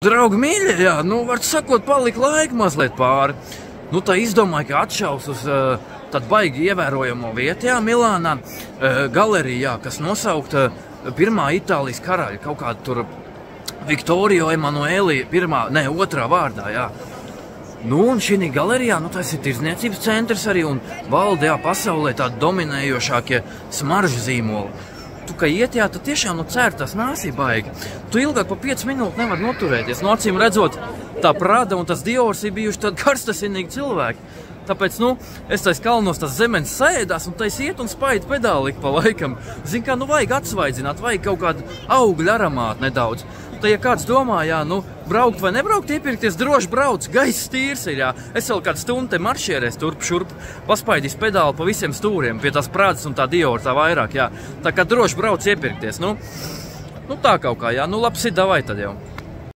Draugi mīļie, jā, nu, var sakot, palika laika mazliet pāri. Nu, tā izdomāju, ka atšaus uz tad baigi ievērojamo vietu, jā, Milānā, galerijā, kas nosaukta pirmā Itālijas karaļa, kaut kāda tur Viktorio Emanueli, otrā vārdā, jā. Nu, un šī galerijā, nu, tas ir tirdzniecības centrs arī, un valda, jā, pasaulē tādi dominējošākie smaržu zīmoli. Tu, ka iet, jā, tad tiešām, nu, cērtās nāsī baigi. Tu ilgāk pa 5 minūtes nevar noturēties. No acīm redzot, tā Prada un tas Diors ir bijuši tādi karstasinīgi cilvēki. Tāpēc, nu, es tais kalnos tas zemens sēdās, un tais iet un spaid pedāli pa laikam. Zin kā, nu, vajag atsvaidzināt, vajag kaut kādu augļu aromātu nedaudz. Tad, ja kāds domā, jā, nu, braukt vai nebraukt, iepirkties, droši brauc, gaiss tīrs ir, jā. Es vēl kādu stundu te maršierēs turp šurp, paspaidīs pedāli pa visiem stūriem, pie tās Pradas un tā Diora tā vairāk, jā. Tā kā droši brauc iepirkties, nu tā kaut kā, jā, nu, labs ir, davai tad jau.